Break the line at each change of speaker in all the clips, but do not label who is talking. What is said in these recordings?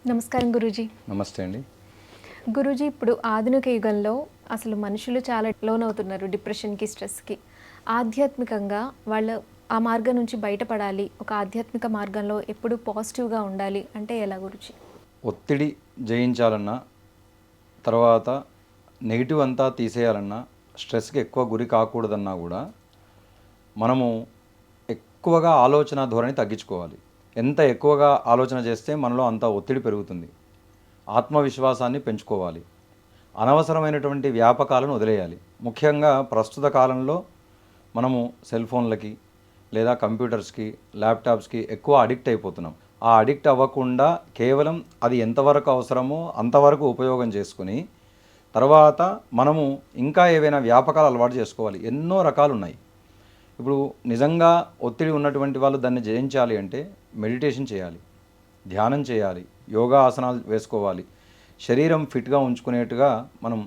నమస్కారం గురూజీ.
నమస్తే అండి.
గురూజీ, ఇప్పుడు ఆధునిక యుగంలో అసలు మనుషులు చాలా లోనవుతున్నారు డిప్రెషన్‌కి, స్ట్రెస్‌కి. ఆధ్యాత్మికంగా వాళ్ళు ఆ మార్గం నుంచి బయటపడాలి, ఒక ఆధ్యాత్మిక మార్గంలో ఎప్పుడూ పాజిటివ్‌గా ఉండాలి అంటే ఎలా గురూజీ?
ఒత్తిడి జయించాలన్నా, తర్వాత నెగెటివ్ అంతా తీసేయాలన్నా, స్ట్రెస్‌కి ఎక్కువ గురి కాకూడదన్నా కూడా మనము ఎక్కువగా ఆలోచన ధోరణి తగ్గించుకోవాలి. ఎంత ఎక్కువగా ఆలోచన చేస్తే మనలో అంత ఒత్తిడి పెరుగుతుంది. ఆత్మవిశ్వాసాన్ని పెంచుకోవాలి. అనవసరమైనటువంటి వ్యాపకాలను వదిలేయాలి. ముఖ్యంగా ప్రస్తుత కాలంలో మనము సెల్ ఫోన్లకి లేదా కంప్యూటర్స్కి, ల్యాప్టాప్స్కి ఎక్కువ అడిక్ట్ అయిపోతున్నాం. ఆ అడిక్ట్ అవ్వకుండా కేవలం అది ఎంతవరకు అవసరమో అంతవరకు ఉపయోగం చేసుకుని, తర్వాత మనము ఇంకా ఏవైనా వ్యాపకాలు అలవాటు చేసుకోవాలి. ఎన్నో రకాలు ఉన్నాయి. ఇప్పుడు నిజంగా ఒత్తిడి ఉన్నటువంటి వాళ్ళు దాన్ని జయించాలి అంటే మెడిటేషన్ చేయాలి, ధ్యానం చేయాలి, యోగా ఆసనాలు వేసుకోవాలి, శరీరం ఫిట్గా ఉంచుకునేట్టుగా మనం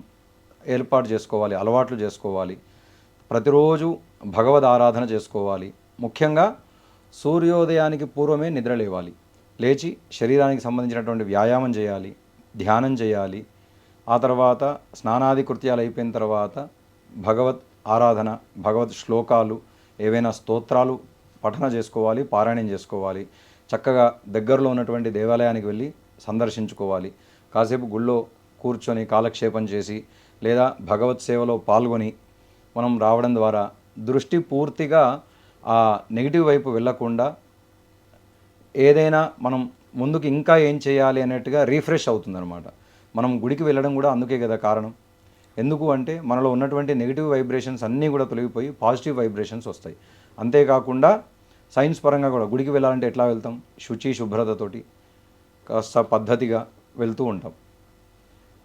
ఏర్పాటు చేసుకోవాలి, అలవాట్లు చేసుకోవాలి, ప్రతిరోజు భగవద్ ఆరాధన చేసుకోవాలి. ముఖ్యంగా సూర్యోదయానికి పూర్వమే నిద్ర లేవాలి. లేచి శరీరానికి సంబంధించినటువంటి వ్యాయామం చేయాలి, ధ్యానం చేయాలి. ఆ తర్వాత స్నానాది కృత్యాలు అయిపోయిన తర్వాత భగవత్ ఆరాధన, భగవత్ శ్లోకాలు, ఏవైనా స్తోత్రాలు పఠన చేసుకోవాలి, పారాయణం చేసుకోవాలి. చక్కగా దగ్గరలో ఉన్నటువంటి దేవాలయానికి వెళ్ళి సందర్శించుకోవాలి. కాసేపు గుళ్ళో కూర్చొని కాలక్షేపం చేసి లేదా భగవత్ సేవలో పాల్గొని మనం రావడం ద్వారా దృష్టి పూర్తిగా ఆ నెగిటివ్ వైపు వెళ్ళకుండా ఏదైనా మనం ముందుకు ఇంకా ఏం చేయాలి అన్నట్టుగా రీఫ్రెష్ అవుతుందన్నమాట. మనం గుడికి వెళ్ళడం కూడా అందుకే కదా కారణం. ఎందుకు అంటే మనలో ఉన్నటువంటి నెగిటివ్ వైబ్రేషన్స్ అన్నీ కూడా తొలగిపోయి పాజిటివ్ వైబ్రేషన్స్ వస్తాయి. అంతేకాకుండా సైన్స్ పరంగా కూడా గుడికి వెళ్ళాలంటే ఎట్లా వెళ్తాం? శుచి శుభ్రతతోటి కాస్త పద్ధతిగా వెళ్తూ ఉంటాం.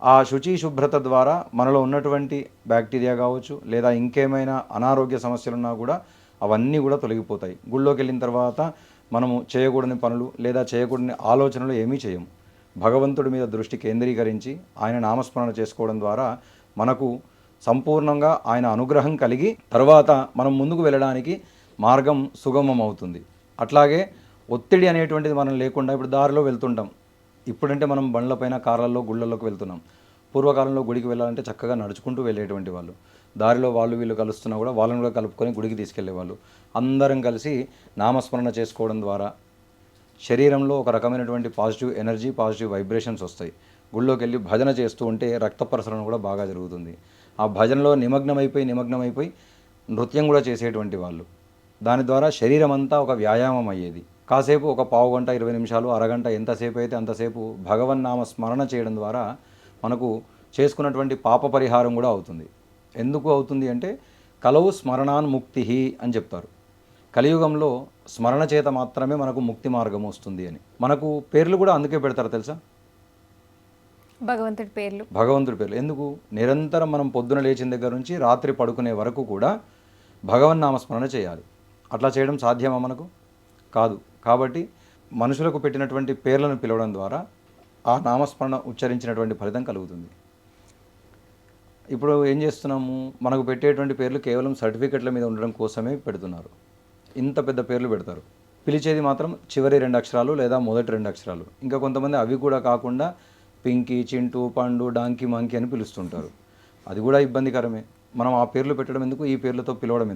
ఆ శుచి శుభ్రత ద్వారా మనలో ఉన్నటువంటి బ్యాక్టీరియా కావచ్చు లేదా ఇంకేమైనా అనారోగ్య సమస్యలున్నా కూడా అవన్నీ కూడా తొలగిపోతాయి. గుళ్ళోకి వెళ్ళిన తర్వాత మనము చేయకూడని పనులు లేదా చేయకూడని ఆలోచనలు ఏమీ చేయము. భగవంతుడి మీద దృష్టి కేంద్రీకరించి ఆయన నామస్మరణ చేసుకోవడం ద్వారా మనకు సంపూర్ణంగా ఆయన అనుగ్రహం కలిగి తర్వాత మనం ముందుకు వెళ్ళడానికి మార్గం సుగమం అవుతుంది. అట్లాగే ఒత్తిడి అనేటువంటిది మనం లేకుండా ఇప్పుడు దారిలో వెళ్తుంటాం. ఇప్పుడంటే మనం బండ్లపైన, కార్లలో, గుళ్ళల్లోకి వెళ్తున్నాం. పూర్వకాలంలో గుడికి వెళ్ళాలంటే చక్కగా నడుచుకుంటూ వెళ్ళేటువంటి వాళ్ళు. దారిలో వాళ్ళు వీళ్ళు కలుస్తున్నా కూడా వాళ్ళని కూడా కలుపుకొని గుడికి తీసుకెళ్లేవాళ్ళు. అందరం కలిసి నామస్మరణ చేసుకోవడం ద్వారా శరీరంలో ఒక రకమైనటువంటి పాజిటివ్ ఎనర్జీ, పాజిటివ్ వైబ్రేషన్స్ వస్తాయి. గుళ్ళోకి వెళ్ళి భజన చేస్తూ ఉంటే రక్త ప్రసరణ కూడా బాగా జరుగుతుంది. ఆ భజనలో నిమగ్నమైపోయి నృత్యం కూడా చేసేటువంటి వాళ్ళు. దాని ద్వారా శరీరం అంతా ఒక వ్యాయామం అయ్యేది. కాసేపు ఒక పావు గంట, 20 నిమిషాలు, అరగంట ఎంతసేపు అయితే అంతసేపు భగవన్నామ స్మరణ చేయడం ద్వారా మనకు చేసుకున్నటువంటి పాప పరిహారం కూడా అవుతుంది. ఎందుకు అవుతుంది అంటే కలవు స్మరణాన్ముక్తి అని చెప్తారు. కలియుగంలో స్మరణ చేత మాత్రమే మనకు ముక్తి మార్గం వస్తుంది అని. మనకు పేర్లు కూడా అందుకే పెడతారు తెలుసా?
భగవంతుడి పేర్లు.
ఎందుకు? నిరంతరం మనం పొద్దున లేచిన దగ్గర నుంచి రాత్రి పడుకునే వరకు కూడా భగవన్నామస్మరణ చేయాలి. అట్లా చేయడం సాధ్యమా మనకు? కాదు. కాబట్టి మనుషులకు పెట్టినటువంటి పేర్లను పిలవడం ద్వారా ఆ నామస్మరణ ఉచ్చరించినటువంటి ఫలితం కలుగుతుంది. ఇప్పుడు ఏం చేస్తున్నాము? మనకు పెట్టేటువంటి పేర్లు కేవలం సర్టిఫికెట్ల మీద ఉండడం కోసమే పెడుతున్నారు. ఇంత పెద్ద పేర్లు పెడతారు. పిలిచేది మాత్రం చివరి 2 అక్షరాలు లేదా మొదటి 2 అక్షరాలు. ఇంకా కొంతమంది అవి కూడా కాకుండా పింకీ, చింటూ, పండు, డాంకీ, మంకీ అని పిలుస్తుంటారు. అది కూడా ఇబ్బందికరమే. మనం ఆ పేర్లు పెట్టడం ఎందుకు? ఈ పేర్లతో పిలవడం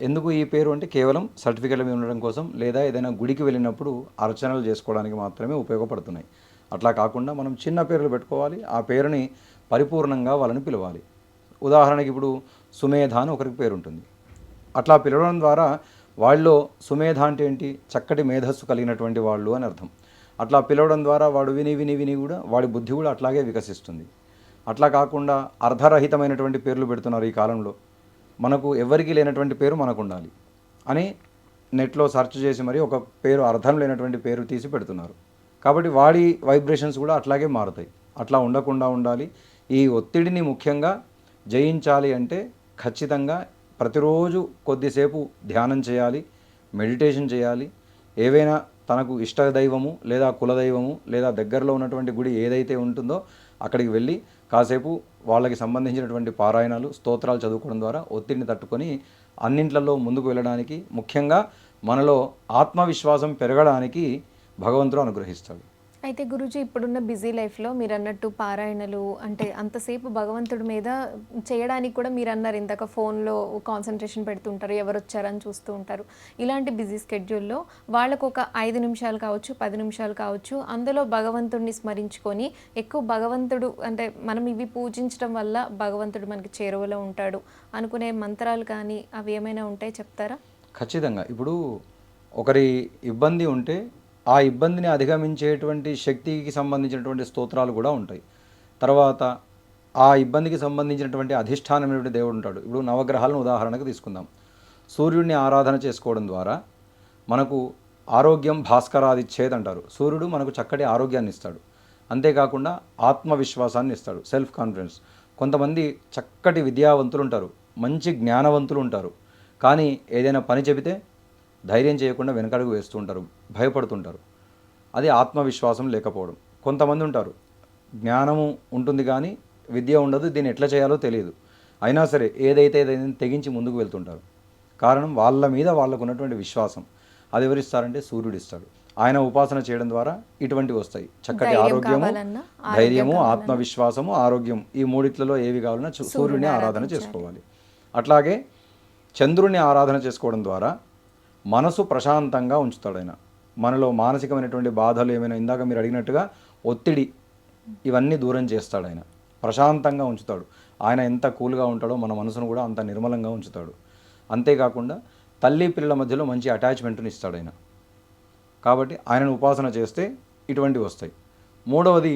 ఎందుకు ఈ పేరు అంటే కేవలం సర్టిఫికెట్ల మీద ఉండడం కోసం లేదా ఏదైనా గుడికి వెళ్ళినప్పుడు అర్చనలు చేసుకోవడానికి మాత్రమే ఉపయోగపడుతున్నాయి. అట్లా కాకుండా మనం చిన్న పేర్లు పెట్టుకోవాలి. ఆ పేరుని పరిపూర్ణంగా వాళ్ళని పిలవాలి. ఉదాహరణకి ఇప్పుడు సుమేధ అని ఒకరికి పేరు ఉంటుంది. అట్లా పిలవడం ద్వారా వాళ్ళలో సుమేధ అంటే ఏంటి? చక్కటి మేధస్సు కలిగినటువంటి వాళ్ళు అని అర్థం. అట్లా పిలవడం ద్వారా వాడు విని కూడా వాడి బుద్ధి కూడా అట్లాగే వికసిస్తుంది. అట్లా కాకుండా అర్ధరహితమైనటువంటి పేర్లు పెడుతున్నారు ఈ కాలంలో. మనకు ఎవరికి లేనటువంటి పేరు మనకు ఉండాలి అని నెట్లో సెర్చ్ చేసి మరి ఒక పేరు అర్థం లేనటువంటి పేరు తీసి పెడుతున్నారు. కాబట్టి వాడి వైబ్రేషన్స్ కూడా అట్లాగే మారుతాయి. అట్లా ఉండకుండా ఉండాలి. ఈ ఒత్తిడిని ముఖ్యంగా జయించాలి అంటే ఖచ్చితంగా ప్రతిరోజు కొద్దిసేపు ధ్యానం చేయాలి, మెడిటేషన్ చేయాలి. ఏవైనా తనకు ఇష్ట దైవము లేదా కులదైవము లేదా దగ్గరలో ఉన్నటువంటి గుడి ఏదైతే ఉంటుందో అక్కడికి వెళ్ళి కాసేపు వాళ్ళకి సంబంధించినటువంటి పారాయణాలు, స్తోత్రాలు చదువుకోవడం ద్వారా ఒత్తిడిని తట్టుకొని అన్నింట్లలో ముందుకు వెళ్ళడానికి, ముఖ్యంగా మనలో ఆత్మవిశ్వాసం పెరగడానికి భగవంతుడు అనుగ్రహిస్తాడు.
అయితే గురూజీ ఇప్పుడున్న బిజీ లైఫ్‌లో మీరన్నట్టు పారాయణలు అంటే అంతసేపు భగవంతుడి మీద చేయడానికి కూడా మీరన్నారు ఇందాక ఫోన్‌లో కాన్సంట్రేషన్ పెడుతుంటారు. ఎవరొచ్చారని చూస్తూ ఉంటారు. ఇలాంటి బిజీ స్కెడ్యూల్‌లో వాళ్ళకొక 5 నిమిషాలు కావచ్చు, 10 నిమిషాలు కావచ్చు అందులో భగవంతుడిని స్మరించుకొని ఎక్కువ భగవంతుడు అంటే మనం ఇవి పూజించడం వల్ల భగవంతుడు మనకి చేరువలో ఉంటాడు అనుకునే మంత్రాలు కానీ అవి ఏమైనా ఉంటే చెప్తారా?
ఖచ్చితంగా. ఇప్పుడు ఒకరి ఇబ్బంది ఉంటే ఆ ఇబ్బందిని అధిగమించేటువంటి శక్తికి సంబంధించినటువంటి స్తోత్రాలు కూడా ఉంటాయి. తర్వాత ఆ ఇబ్బందికి సంబంధించినటువంటి అధిష్టానమైనటువంటి దేవుడు ఉంటాడు. ఇప్పుడు నవగ్రహాలను ఉదాహరణకు తీసుకుందాం. సూర్యుడిని ఆరాధన చేసుకోవడం ద్వారా మనకు ఆరోగ్యం భాస్కరాదిచ్చేది అంటారు. సూర్యుడు మనకు చక్కటి ఆరోగ్యాన్ని ఇస్తాడు. అంతేకాకుండా ఆత్మవిశ్వాసాన్ని ఇస్తాడు, సెల్ఫ్ కాన్ఫిడెన్స్. కొంతమంది చక్కటి విద్యావంతులు ఉంటారు, మంచి జ్ఞానవంతులు ఉంటారు. కానీ ఏదైనా పని చెబితే ధైర్యం చేయకుండా వెనకడుగు వేస్తూ ఉంటారు, భయపడుతుంటారు. అది ఆత్మవిశ్వాసం లేకపోవడం. కొంతమంది ఉంటారు, జ్ఞానము ఉంటుంది కానీ విద్య ఉండదు, దీన్ని ఎట్లా చేయాలో తెలియదు. అయినా సరే ఏదైతే తెగించి ముందుకు వెళ్తుంటారు. కారణం వాళ్ళ మీద వాళ్ళకు ఉన్నటువంటి విశ్వాసం. అది ఎవరిస్తారంటే సూర్యుడు ఇస్తాడు. ఆయన ఉపాసన చేయడం ద్వారా ఇటువంటివి వస్తాయి. చక్కటి ఆరోగ్యము, ధైర్యము, ఆత్మవిశ్వాసము, ఆరోగ్యం, ఈ మూడిట్లలో ఏవి కావాలన్నా సూర్యుడిని ఆరాధన చేసుకోవాలి. అట్లాగే చంద్రుని ఆరాధన చేసుకోవడం ద్వారా మనసు ప్రశాంతంగా ఉంచుతాడు ఆయన. మనలో మానసికమైనటువంటి బాధలు ఏమైనా, ఇందాక మీరు అడిగినట్టుగా ఒత్తిడి, ఇవన్నీ దూరం చేస్తాడు ఆయన. ప్రశాంతంగా ఉంచుతాడు. ఆయన ఎంత కూల్గా ఉంటాడో మన మనసును కూడా అంత నిర్మలంగా ఉంచుతాడు. అంతేకాకుండా తల్లి పిల్లల మధ్యలో మంచి అటాచ్మెంట్ని ఇస్తాడు ఆయన. కాబట్టి ఆయనను ఉపాసన చేస్తే ఇటువంటివి వస్తాయి. మూడవది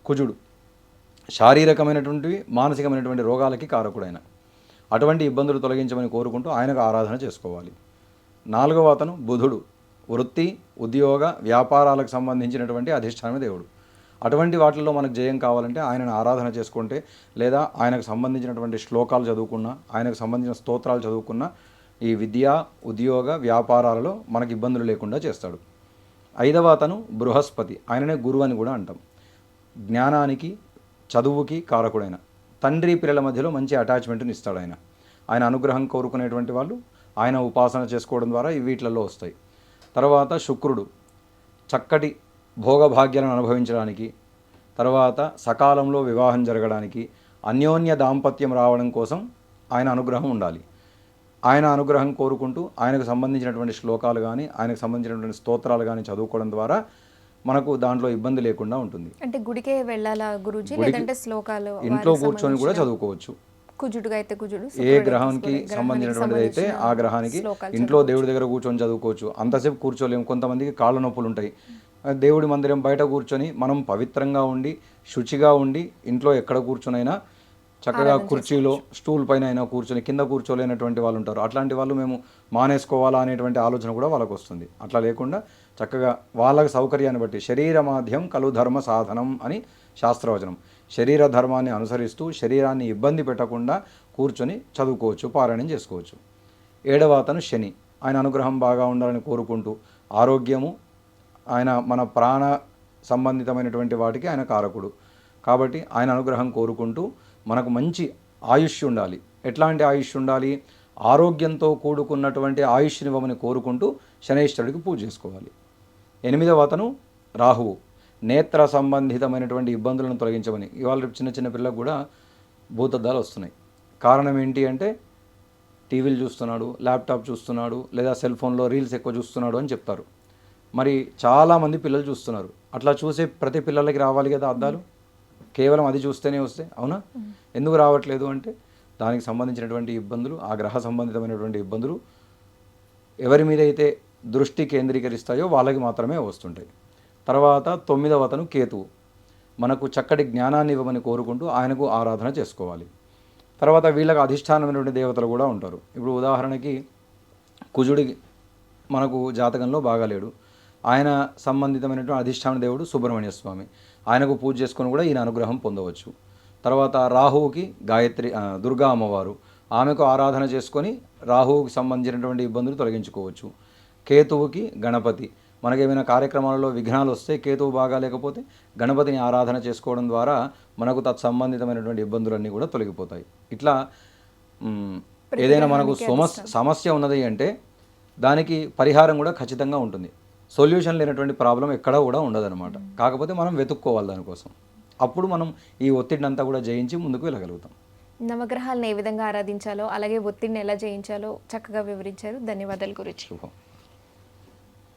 కుజుడు. శారీరకమైనటువంటివి, మానసికమైనటువంటి రోగాలకి కారకుడైన. అటువంటి ఇబ్బందులు తొలగించమని కోరుకుంటూ ఆయనకు ఆరాధన చేసుకోవాలి. నాలుగవ అతను బుధుడు. వృత్తి, ఉద్యోగ, వ్యాపారాలకు సంబంధించినటువంటి అధిష్టాన దేవుడు. అటువంటి వాటిల్లో మనకు జయం కావాలంటే ఆయనను ఆరాధన చేసుకుంటే, లేదా ఆయనకు సంబంధించినటువంటి శ్లోకాలు చదువుకున్నా, ఆయనకు సంబంధించిన స్తోత్రాలు చదువుకున్నా ఈ విద్య, ఉద్యోగ, వ్యాపారాలలో మనకు ఇబ్బందులు లేకుండా చేస్తాడు. ఐదవ అతను బృహస్పతి. ఆయననే గురువు అని కూడా అంటాం. జ్ఞానానికి, చదువుకి కారకుడైన. తండ్రి పిల్లల మధ్యలో మంచి అటాచ్మెంట్ని ఇస్తాడు ఆయన. ఆయన అనుగ్రహం కోరుకునేటువంటి వాళ్ళు ఆయన ఉపాసన చేసుకోవడం ద్వారా వీటిలలో వస్తాయి. తర్వాత శుక్రుడు. చక్కటి భోగభాగ్యాలను అనుభవించడానికి, తర్వాత సకాలంలో వివాహం జరగడానికి, అన్యోన్య దాంపత్యం రావడం కోసం ఆయన అనుగ్రహం ఉండాలి. ఆయన అనుగ్రహం కోరుకుంటూ ఆయనకు సంబంధించినటువంటి శ్లోకాలు కానీ, ఆయనకు సంబంధించినటువంటి స్తోత్రాలు కానీ చదువుకోవడం ద్వారా మనకు దాంట్లో ఇబ్బంది లేకుండా ఉంటుంది.
అంటే గుడికే వెళ్ళాలా గురూజీ, లేదంటే శ్లోకాలు
ఇంట్లో కూర్చొని కూడా చదువుకోవచ్చు.
కుజుడుగా అయితే కుజుడు,
ఏ గ్రహానికి సంబంధించినటువంటిది అయితే ఆ గ్రహానికి ఇంట్లో దేవుడి దగ్గర కూర్చొని చదువుకోవచ్చు. అంతసేపు కూర్చోలేము. కొంతమందికి కాళ్ళ నొప్పులు ఉంటాయి. దేవుడి మందిరం బయట కూర్చొని మనం పవిత్రంగా ఉండి, శుచిగా ఉండి, ఇంట్లో ఎక్కడ కూర్చొనైనా చక్కగా కుర్చీలో, స్టూల్ పైన అయినా కూర్చొని, కింద కూర్చోలేనటువంటి వాళ్ళు ఉంటారు. అట్లాంటి వాళ్ళు మేము మానేసుకోవాలా అనేటువంటి ఆలోచన కూడా వాళ్ళకు వస్తుంది. అట్లా లేకుండా చక్కగా వాళ్ళకి సౌకర్యాన్ని బట్టి, శరీర మాధ్యం కలు ధర్మ సాధనం అని శాస్త్రవచనం. శరీర ధర్మాన్ని అనుసరిస్తూ శరీరాన్ని ఇబ్బంది పెట్టకుండా కూర్చొని చదువుకోవచ్చు, పారాయణం చేసుకోవచ్చు. ఏడవ అతను శని. ఆయన అనుగ్రహం బాగా ఉండాలని కోరుకుంటూ ఆరోగ్యము, ఆయన మన ప్రాణ సంబంధితమైనటువంటి వాటికి ఆయన కారకుడు. కాబట్టి ఆయన అనుగ్రహం కోరుకుంటూ మనకు మంచి ఆయుష్ ఉండాలి. ఎట్లాంటి ఆయుష్ ఉండాలి? ఆరోగ్యంతో కూడుకున్నటువంటి ఆయుష్నివ్వమని కోరుకుంటూ శనైశ్వరుడికి పూజ చేసుకోవాలి. ఎనిమిదవ అతను రాహువు. నేత్ర సంబంధితమైనటువంటి ఇబ్బందులను తొలగించమని. ఇవాళ చిన్న చిన్న పిల్లలకు కూడా భూతద్దాలు వస్తున్నాయి. కారణం ఏంటి అంటే టీవీలు చూస్తున్నాడు, ల్యాప్టాప్ చూస్తున్నాడు, లేదా సెల్ ఫోన్లో రీల్స్ ఎక్కువ చూస్తున్నాడు అని చెప్తారు. మరి చాలామంది పిల్లలు చూస్తున్నారు. అట్లా చూసే ప్రతి పిల్లలకి రావాలి కదా అద్దాలు? కేవలం అది చూస్తేనే వస్తాయి, అవునా? ఎందుకు రావట్లేదు అంటే దానికి సంబంధించినటువంటి ఇబ్బందులు, ఆ గ్రహ సంబంధితమైనటువంటి ఇబ్బందులు ఎవరి మీద అయితే దృష్టి కేంద్రీకరిస్తాయో వాళ్ళకి మాత్రమే వస్తుంటాయి. తర్వాత తొమ్మిదవ అతను కేతువు. మనకు చక్కటి జ్ఞానాన్ని ఇవ్వమని కోరుకుంటూ ఆయనకు ఆరాధన చేసుకోవాలి. తర్వాత వీళ్ళకి అధిష్టానమైనటువంటి దేవతలు కూడా ఉంటారు. ఇప్పుడు ఉదాహరణకి కుజుడికి మనకు జాతకంలో బాగాలేడు. ఆయన సంబంధితమైనటువంటి అధిష్టాన దేవుడు సుబ్రహ్మణ్య స్వామి. ఆయనకు పూజ చేసుకొని కూడా ఈయన అనుగ్రహం పొందవచ్చు. తర్వాత రాహువుకి గాయత్రి, దుర్గా అమ్మవారు. ఆమెకు ఆరాధన చేసుకొని రాహువుకి సంబంధించినటువంటి ఇబ్బందులు తొలగించుకోవచ్చు. కేతువుకి గణపతి. మనకేమైనా కార్యక్రమాలలో విఘ్నాలు వస్తే, కేతువు బాగా లేకపోతే గణపతిని ఆరాధన చేసుకోవడం ద్వారా మనకు తత్సంబంధితమైనటువంటి ఇబ్బందులన్నీ కూడా తొలగిపోతాయి. ఇట్లా ఏదైనా మనకు సమస్య ఉన్నది అంటే దానికి పరిహారం కూడా ఖచ్చితంగా ఉంటుంది. సొల్యూషన్ లేనటువంటి ప్రాబ్లం ఎక్కడా కూడా ఉండదన్నమాట. కాకపోతే మనం వెతుక్కోవాలి దానికోసం. అప్పుడు మనం ఈ ఒత్తిడిని అంతా కూడా జయించి ముందుకు వెళ్ళగలుగుతాం.
నవగ్రహాలను ఏ విధంగా ఆరాధించాలో అలాగే ఒత్తిడిని ఎలా జయించాలో చక్కగా వివరించారు. ధన్యవాదాలు గురుజీ.
శుభం.